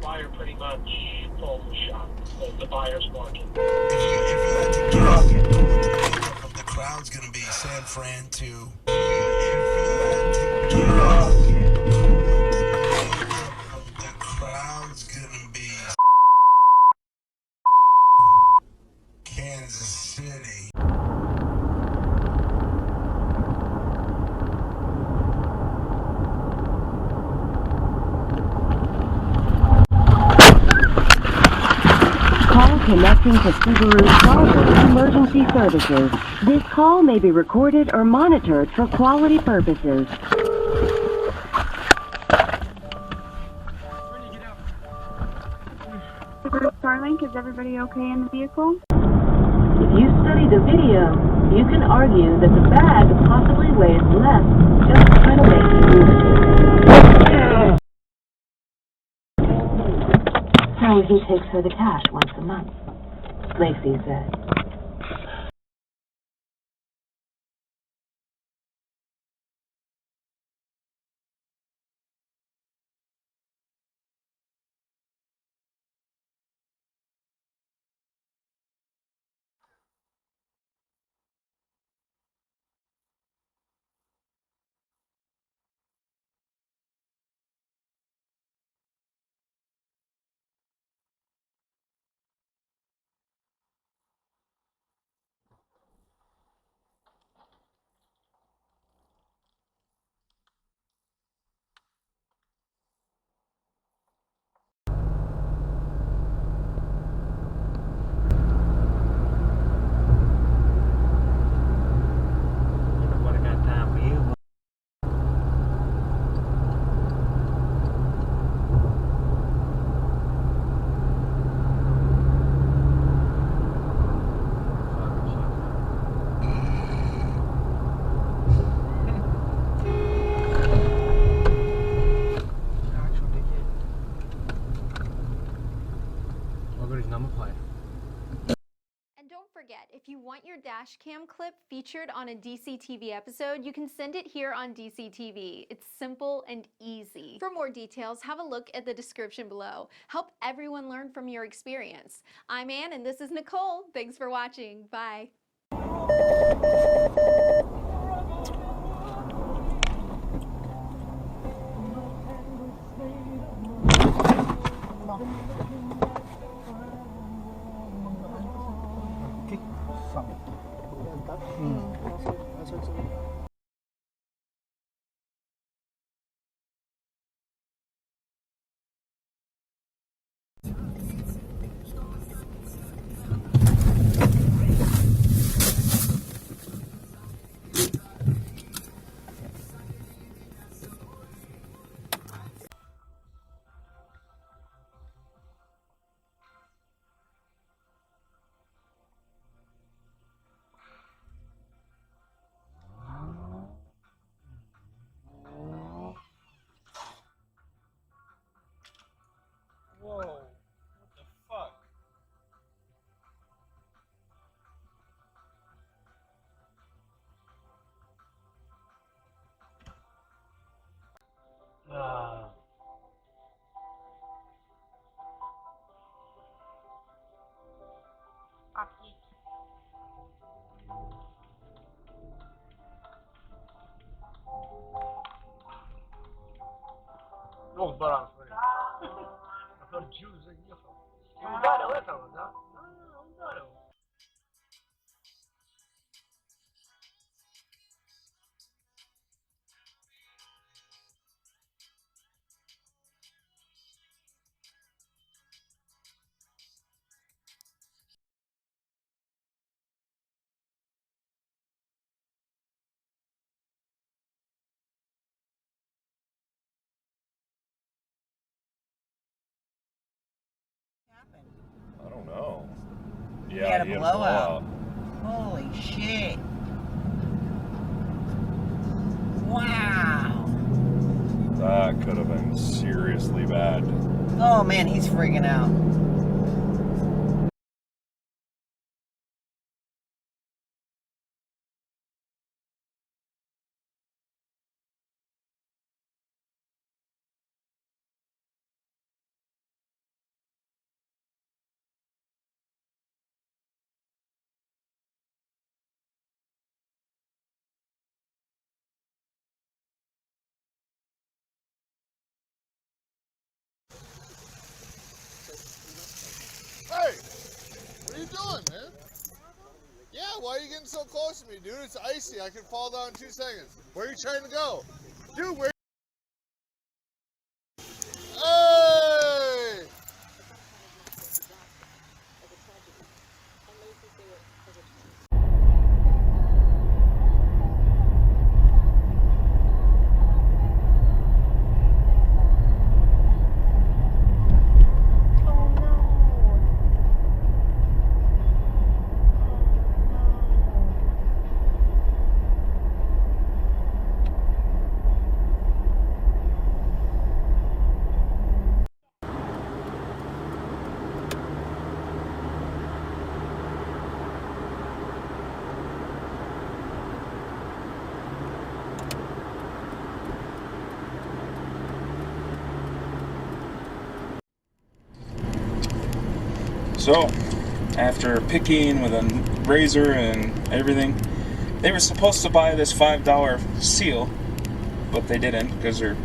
buyer pretty much calls the shot. The buyer's market. If you had to guess what the makeup of the crowd's gonna be, San Fran to. If you had to guess what the crowd's gonna be, Kansas City. Call connecting to Subaru Quality Emergency Services. This call may be recorded or monitored for quality purposes. Subaru Starlink, is everybody okay in the vehicle? If you study the video, you can argue that the bag possibly weighs less just to try to make you move it. So he takes her the cash once a month, Lacey said. What I got time for you? Look at his number plate. And don't forget, if you want your dash cam clip featured on a DCTV episode, you can send it here on DCTV. It's simple and easy. For more details, have a look at the description below. Help everyone learn from your experience. I'm Ann and this is Nicole. Thanks for watching. Bye. Whoa, what the fuck? Ну, баран, смотри. Чув заехал. И ударил этого, да? Ударил. I don't know. He had a he blowout. Holy shit. Wow. That could have been seriously bad. Oh man, he's freaking out. doing, man? Yeah, why are you getting so close to me, dude? It's icy. I can fall down in 2 seconds. Where are you trying to go? Dude, where? Hey! So, after picking with a razor and everything, they were supposed to buy this $5 seal, but they didn't because they're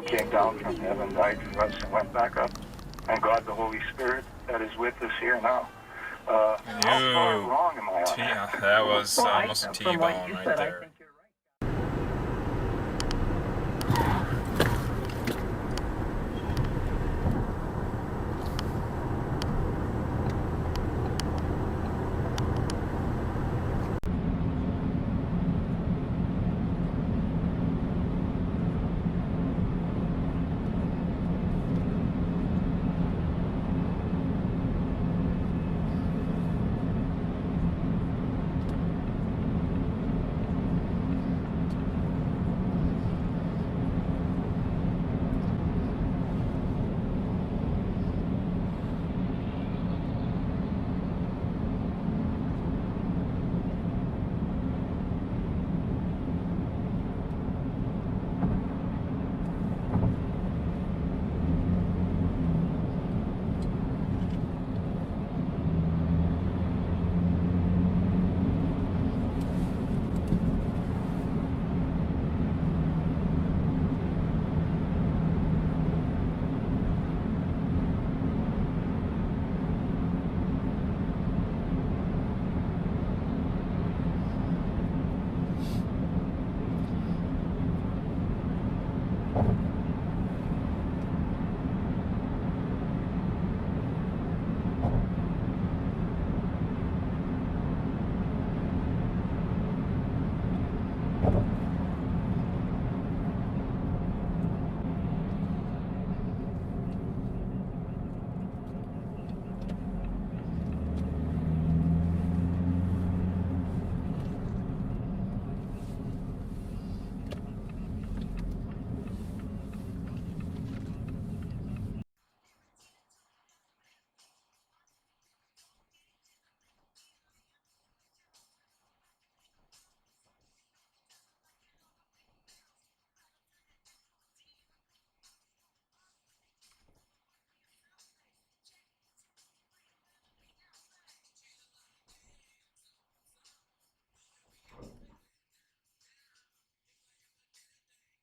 came down from heaven, died for us, and went back up. And God, the Holy Spirit, that is with us here now. How far wrong am I on that? That was almost a T-bone right there.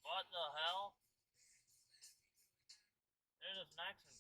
What the hell? There's an accident.